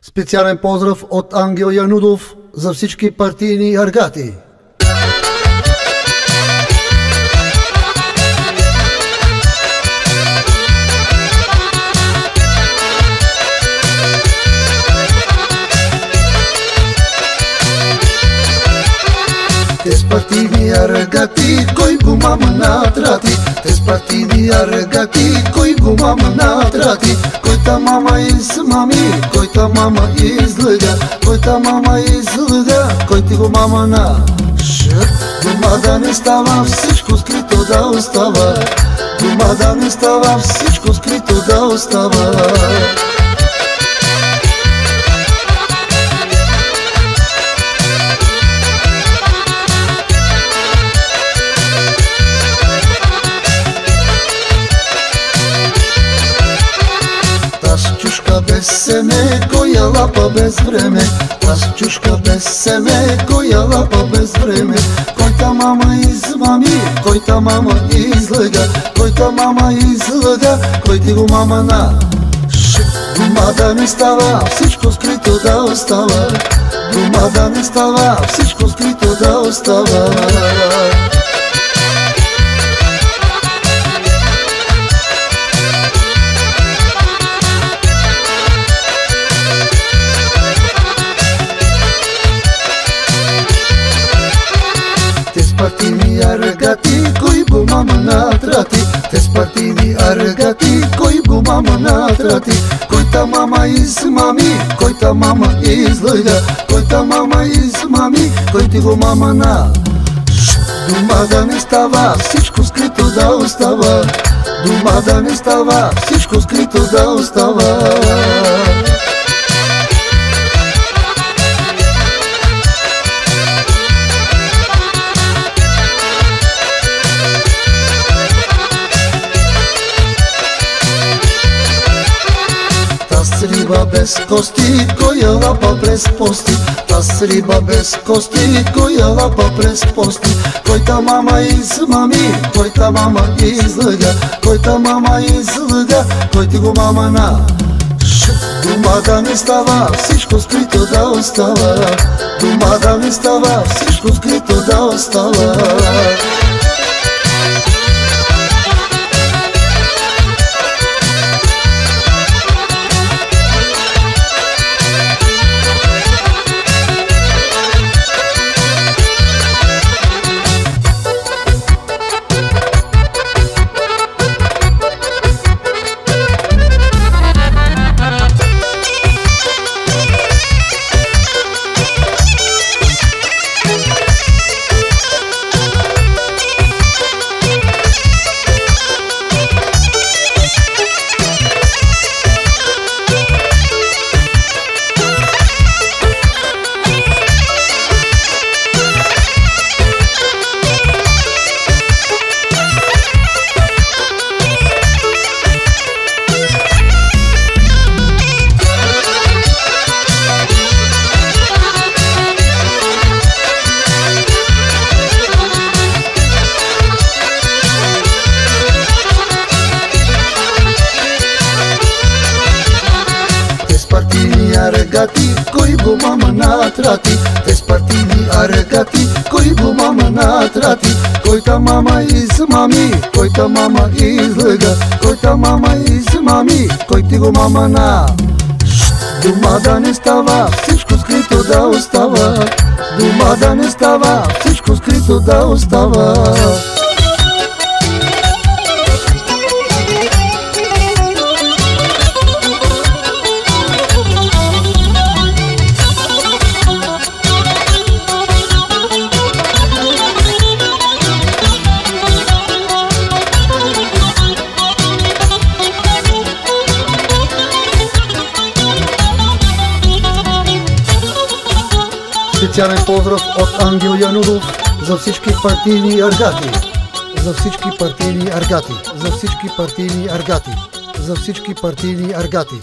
Специален поздрав от Ангел Янудов за всички партийни аргати. Тез партийни аргати, кой го мама натрати? Тез партийни аргати, кой го мама натрати? Кой та мама измами, кой та мама излъга, кой та мама излъга, кой ти го мама на шът? Дома да не става, всичко скрито да остава. Дома да не става, всичко скрито да остава. Чушка без семе, коя лапа без време. Аз чушка без семе, коя лапа без време. Кой та мама измами, кой та мама излъга, кой та мама излъга, кой ти го мама на шът? Дома да не става, всичко скрито да остава. Дома да не става, всичко скрито да остава. Партийни аргати, кой го мама натрати? Тез партийни аргати, кой го мама натрати? Кой та мама измами, кой та мама излъга, кой та мама измами, кой ти го мама на шът? Дома да не става, всичко скрито да остава. Дома да не става, всичко скрито да остава. Риба без кости, коя лапа през пости. Таз риба без кости, коя лапа през пости. Кой та мама измами, кой та мама излъга, кой та мама излъга, кой ти го мама на шът? Дома да не става, всичко скрито да остава. Дома да не става, всичко скрито да остава. Аргати, кой го мама натрати? Тез партийни аргати, кой го мама натрати? Кой та мама измами, кой та мама излъга, кой та мама измами, кой ти го мама на шът? Дома да не става, всичко скрито да остава. Дома да не става, всичко скрито да остава. Специален поздрав от Ангел Янудов за всички партийни аргати. За всички партийни аргати. За всички партийни аргати. За всички партийни аргати.